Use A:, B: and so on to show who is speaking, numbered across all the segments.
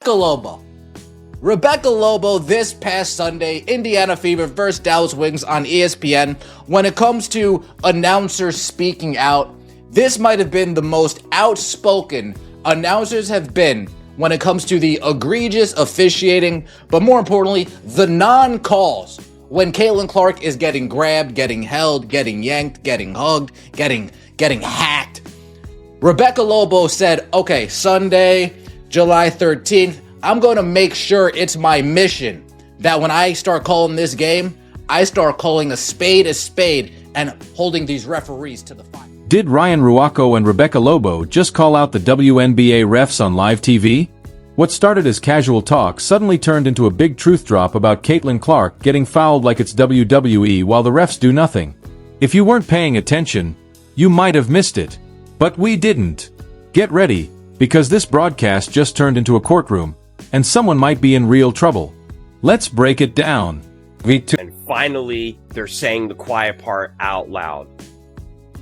A: Lobo. Rebecca Lobo this past Sunday, Indiana Fever versus Dallas Wings on ESPN. When it comes to announcers speaking out, this might have been the most outspoken announcers have been when it comes to the egregious officiating, but more importantly, the non-calls. When Caitlin Clark is getting grabbed, getting held, getting yanked, getting hugged, getting hacked. Rebecca Lobo said, okay, Sunday, July 13th, I'm going to make sure it's my mission that when I start calling this game, I start calling a spade and holding these referees to the fire.
B: Did Ryan Ruocco and Rebecca Lobo just call out the WNBA refs on live TV? What started as casual talk suddenly turned into a big truth drop about Caitlin Clark getting fouled like it's WWE while the refs do nothing. If you weren't paying attention, you might have missed it. But we didn't. Get ready, because this broadcast just turned into a courtroom, and someone might be in real trouble. Let's break it down.
C: And finally, they're saying the quiet part out loud.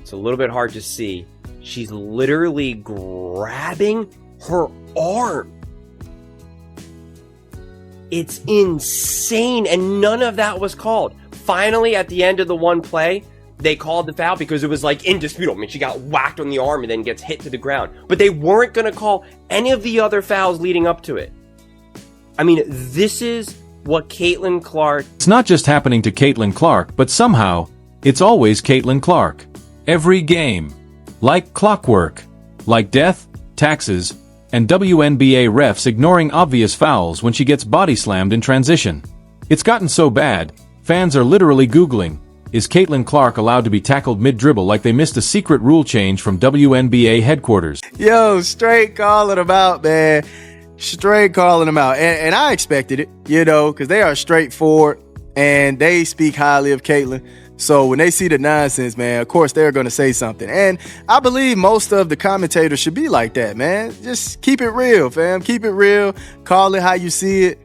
C: It's a little bit hard to see. She's literally grabbing her arm. It's insane, and none of that was called. Finally, at the end of the one play, they called the foul because it was like indisputable. I mean, she got whacked on the arm and then gets hit to the ground. But they weren't going to call any of the other fouls leading up to it. I mean, this is what Caitlin Clark...
B: It's not just happening to Caitlin Clark, but somehow, it's always Caitlin Clark. Every game. Like clockwork. Like death, taxes, and WNBA refs ignoring obvious fouls when she gets body slammed in transition. It's gotten so bad, fans are literally Googling, is Caitlin Clark allowed to be tackled mid-dribble like they missed a secret rule change from WNBA headquarters?
D: Yo, straight calling them out, man. Straight calling them out. And I expected it, because they are straightforward and they speak highly of Caitlin. So when they see the nonsense, man, of course they're going to say something. And I believe most of the commentators should be like that, man. Just keep it real, fam. Keep it real. Call it how you see it.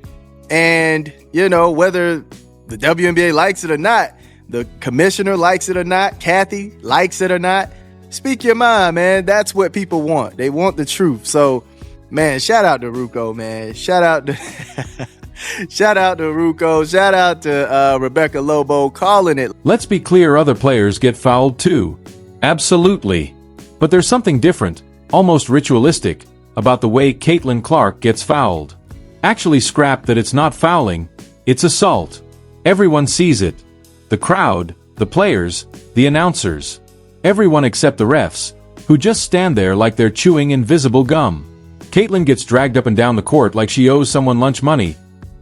D: And, whether the WNBA likes it or not, the commissioner likes it or not, Kathy likes it or not, speak your mind, man. That's what people want. They want the truth. So, man, shout out to Ruocco, man. Shout out to Ruocco. Shout out to Rebecca Lobo calling it.
B: Let's be clear, other players get fouled too. Absolutely. But there's something different, almost ritualistic, about the way Caitlin Clark gets fouled. Actually scrap that it's not fouling, it's assault. Everyone sees it. The crowd, the players, the announcers. Everyone except the refs, who just stand there like they're chewing invisible gum. Caitlin gets dragged up and down the court like she owes someone lunch money,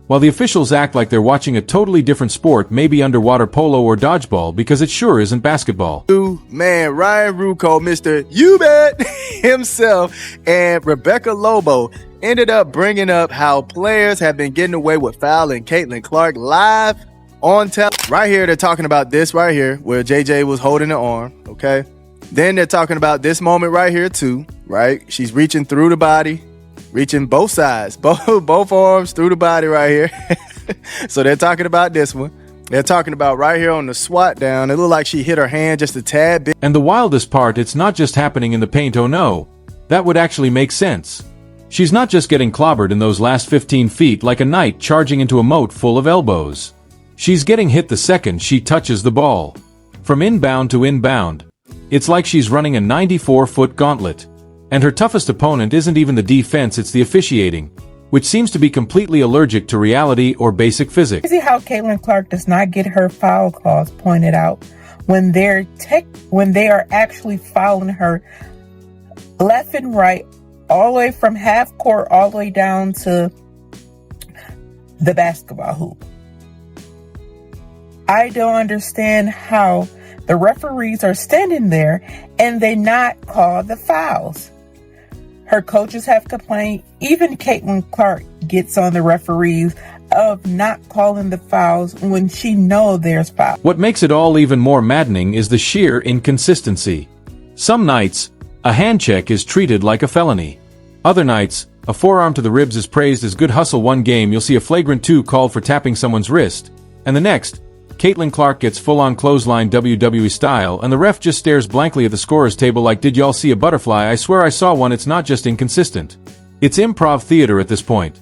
B: while the officials act like they're watching a totally different sport, maybe underwater polo or dodgeball, because it sure isn't basketball.
D: Man, Ryan Ruocco, Mr. You Bet himself, and Rebecca Lobo ended up bringing up how players have been getting away with fouling Caitlin Clark live on tele. Right here, they're talking about this right here, where JJ was holding the arm, okay? Then they're talking about this moment right here too, right? She's reaching through the body, reaching both sides, both arms through the body right here. So they're talking about this one. They're talking about right here on the swat down. It looked like she hit her hand just a tad bit.
B: And the wildest part, it's not just happening in the paint, oh no. That would actually make sense. She's not just getting clobbered in those last 15 feet like a knight charging into a moat full of elbows. She's getting hit the second she touches the ball. From inbound to inbound. It's like she's running a 94-foot gauntlet. And her toughest opponent isn't even the defense, it's the officiating, which seems to be completely allergic to reality or basic physics.
E: See how Caitlin Clark does not get her foul calls pointed out when they are actually fouling her left and right, all the way from half court all the way down to the basketball hoop. I don't understand how the referees are standing there and they not call the fouls. Her coaches have complained. Even Caitlin Clark gets on the referees of not calling the fouls when she knows there's fouls.
B: What makes it all even more maddening is the sheer inconsistency. Some nights, a hand check is treated like a felony. Other nights, a forearm to the ribs is praised as good hustle. One game you'll see a flagrant 2 called for tapping someone's wrist, and the next, Caitlin Clark gets full-on clothesline WWE style, and the ref just stares blankly at the scorer's table like, did y'all see a butterfly? I swear I saw one. It's not just inconsistent. It's improv theater at this point.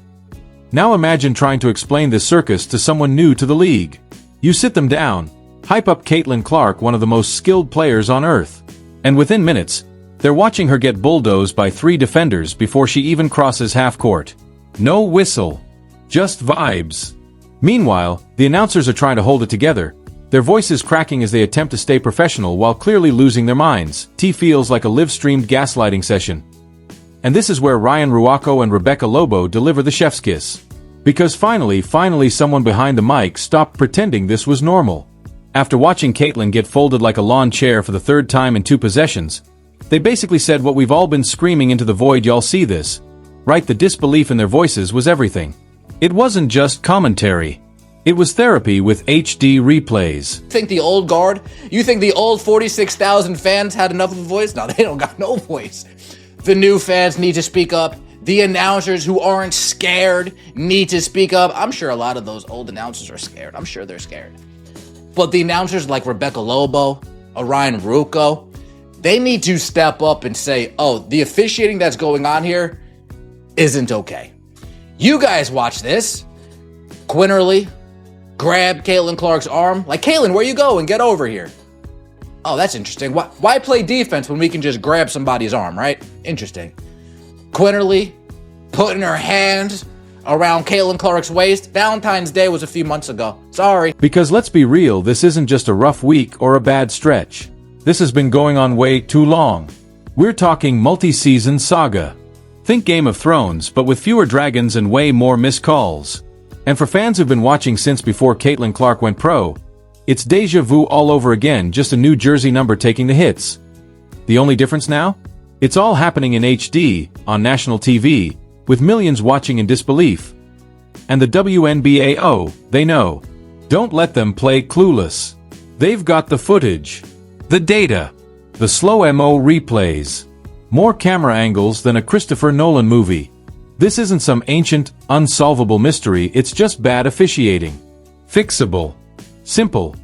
B: Now imagine trying to explain this circus to someone new to the league. You sit them down, hype up Caitlin Clark, one of the most skilled players on earth, and within minutes, they're watching her get bulldozed by 3 defenders before she even crosses half court. No whistle. Just vibes. Meanwhile, the announcers are trying to hold it together, their voices cracking as they attempt to stay professional while clearly losing their minds. Feels like a live-streamed gaslighting session. And this is where Ryan Ruocco and Ruocco Lobo deliver the chef's kiss. Because finally someone behind the mic stopped pretending this was normal. After watching Caitlin get folded like a lawn chair for the 3rd time in 2 possessions, they basically said what we've all been screaming into the void. Y'all see this? Right, the disbelief in their voices was everything. It wasn't just commentary. It was therapy with HD replays.
A: Think the old guard? You think the old 46,000 fans had enough of a voice? No, they don't got no voice. The new fans need to speak up. The announcers who aren't scared need to speak up. I'm sure a lot of those old announcers are scared. I'm sure they're scared. But the announcers like Ruocco Lobo, Ryan Ruocco, they need to step up and say, oh, the officiating that's going on here isn't okay. You guys watch this. Quinterly grabbed Caitlin Clark's arm. Like, Caitlin, where you going? Get over here. Oh, that's interesting. Why play defense when we can just grab somebody's arm, right? Interesting. Quinterly putting her hands around Caitlin Clark's waist. Valentine's Day was a few months ago. Sorry.
B: Because let's be real, this isn't just a rough week or a bad stretch. This has been going on way too long. We're talking multi-season saga. Think Game of Thrones, but with fewer dragons and way more missed calls. And for fans who've been watching since before Caitlin Clark went pro, it's deja vu all over again, just a new jersey number taking the hits. The only difference now? It's all happening in HD, on national TV, with millions watching in disbelief. And the WNBA, oh, they know. Don't let them play clueless. They've got the footage, the data, the slow-mo replays, more camera angles than a Christopher Nolan movie. This isn't some ancient, unsolvable mystery, it's just bad officiating. Fixable. Simple.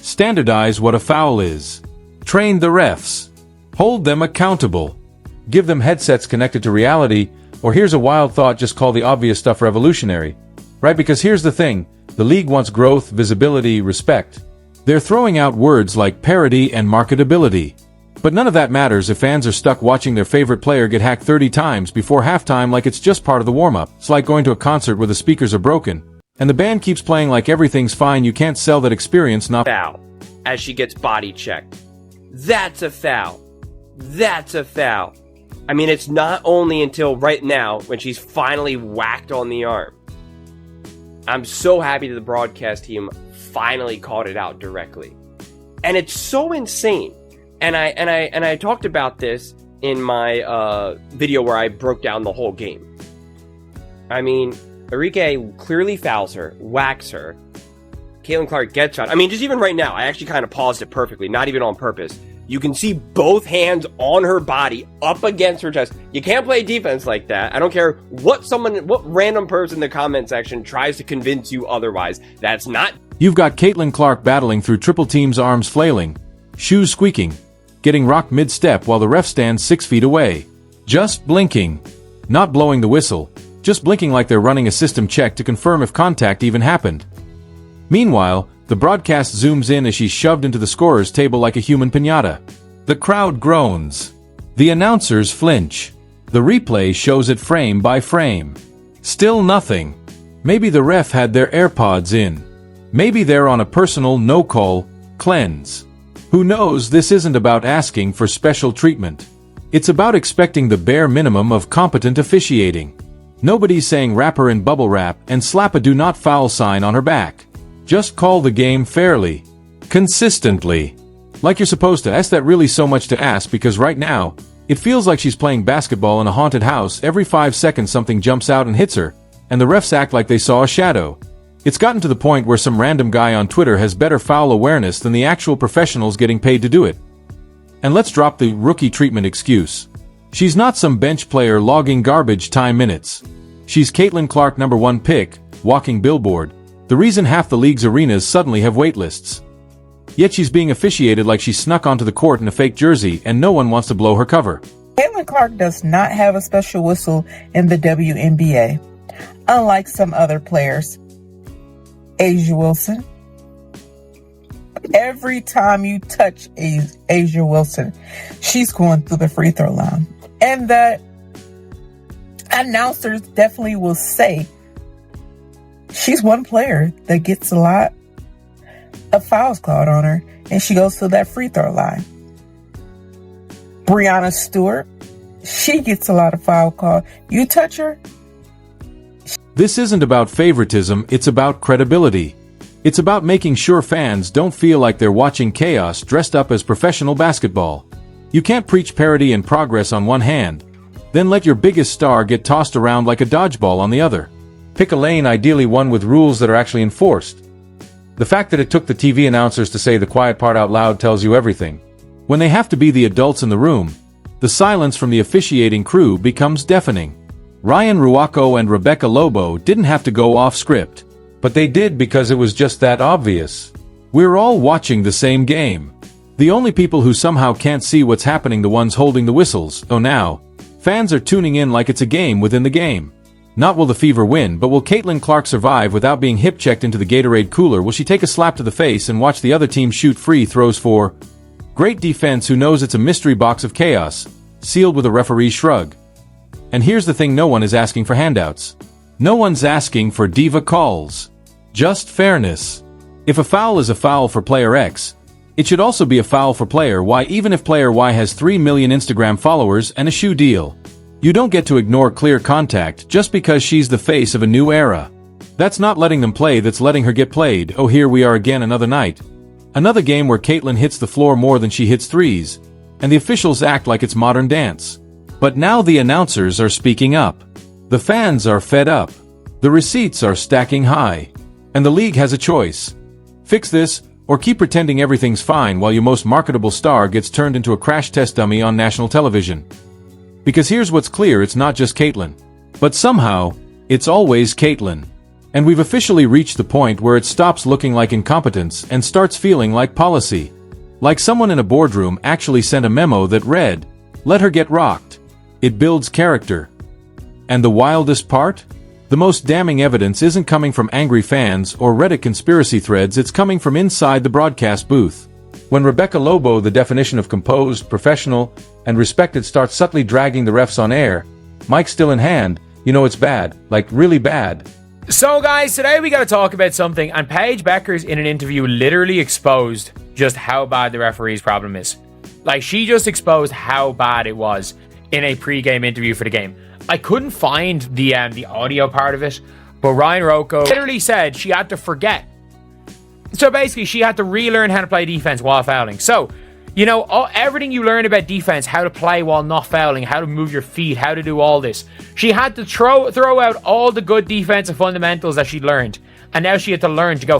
B: Standardize what a foul is. Train the refs. Hold them accountable. Give them headsets connected to reality, or here's a wild thought, just call the obvious stuff revolutionary. Right, because here's the thing, the league wants growth, visibility, respect. They're throwing out words like parity and marketability. But none of that matters if fans are stuck watching their favorite player get hacked 30 times before halftime like it's just part of the warm-up. It's like going to a concert where the speakers are broken, and the band keeps playing like everything's fine. You can't sell that experience. Not
C: Foul as she gets body checked. That's a foul. That's a foul. I mean, it's not only until right now when she's finally whacked on the arm. I'm so happy that the broadcast team finally called it out directly. And it's so insane. And I talked about this in my video where I broke down the whole game. I mean, Enrique clearly fouls her, whacks her. Caitlin Clark gets shot. I mean, just even right now, I actually kind of paused it perfectly, not even on purpose. You can see both hands on her body up against her chest. You can't play defense like that. I don't care what random person in the comment section tries to convince you otherwise. That's not.
B: You've got Caitlin Clark battling through triple teams, arms flailing, shoes squeaking, getting rocked mid-step while the ref stands 6 feet away. Just blinking. Not blowing the whistle. Just blinking like they're running a system check to confirm if contact even happened. Meanwhile, the broadcast zooms in as she's shoved into the scorer's table like a human piñata. The crowd groans. The announcers flinch. The replay shows it frame by frame. Still nothing. Maybe the ref had their AirPods in. Maybe they're on a personal no-call cleanse. Who knows? This isn't about asking for special treatment. It's about expecting the bare minimum of competent officiating. Nobody's saying wrap her in bubble wrap and slap a do not foul sign on her back. Just call the game fairly. Consistently. Like you're supposed to. Is that really so much to ask? Because right now, it feels like she's playing basketball in a haunted house. Every 5 seconds something jumps out and hits her, and the refs act like they saw a shadow. It's gotten to the point where some random guy on Twitter has better foul awareness than the actual professionals getting paid to do it. And let's drop the rookie treatment excuse. She's not some bench player logging garbage time minutes. She's Caitlin Clark, #1 pick, walking billboard. The reason half the league's arenas suddenly have waitlists. Yet she's being officiated like she snuck onto the court in a fake jersey and no one wants to blow her cover.
E: Caitlin Clark does not have a special whistle in the WNBA, unlike some other players. Asia Wilson. Every time you touch Asia Wilson, she's going through the free throw line. And the announcers definitely will say she's one player that gets a lot of fouls called on her, and she goes to that free throw line. Breanna Stewart, she gets a lot of foul call. You touch her.
B: This isn't about favoritism, it's about credibility. It's about making sure fans don't feel like they're watching chaos dressed up as professional basketball. You can't preach parity and progress on one hand, then let your biggest star get tossed around like a dodgeball on the other. Pick a lane, ideally one with rules that are actually enforced. The fact that it took the TV announcers to say the quiet part out loud tells you everything. When they have to be the adults in the room, the silence from the officiating crew becomes deafening. Ryan Ruocco and Ruocco Lobo didn't have to go off script, but they did because it was just that obvious. We're all watching the same game. The only people who somehow can't see what's happening the ones holding the whistles. Oh, now, fans are tuning in like it's a game within the game. Not will the Fever win, but will Caitlin Clark survive without being hip-checked into the Gatorade cooler? Will she take a slap to the face and watch the other team shoot free throws for great defense who knows it's a mystery box of chaos, sealed with a referee's shrug? And here's the thing, no one is asking for handouts. No one's asking for diva calls. Just fairness. If a foul is a foul for player X, it should also be a foul for player Y, even if player Y has 3 million Instagram followers and a shoe deal. You don't get to ignore clear contact just because she's the face of a new era. That's not letting them play, that's letting her get played. Oh, here we are again, another night. Another game where Caitlin hits the floor more than she hits threes, and the officials act like it's modern dance. But now the announcers are speaking up. The fans are fed up. The receipts are stacking high. And the league has a choice. Fix this, or keep pretending everything's fine while your most marketable star gets turned into a crash test dummy on national television. Because here's what's clear, it's not just Caitlin. But somehow, it's always Caitlin. And we've officially reached the point where it stops looking like incompetence and starts feeling like policy. Like someone in a boardroom actually sent a memo that read, "Let her get rocked." It builds character. And the wildest part? The most damning evidence isn't coming from angry fans or Reddit conspiracy threads, it's coming from inside the broadcast booth. When Ruocco Lobo, the definition of composed, professional, and respected, starts subtly dragging the refs on air, mic still in hand, you know it's bad, like really bad.
F: So guys, today we gotta talk about something, and Paige Beckers in an interview literally exposed just how bad the referee's problem is. Like, she just exposed how bad it was in a pre-game interview for the game. I couldn't find the audio part of it, but Ryan Ruocco literally said she had to forget. So basically, she had to relearn how to play defense while fouling. So, you know, everything you learn about defense, how to play while not fouling, how to move your feet, how to do all this. She had to throw out all the good defensive fundamentals that she learned. And now she had to learn to go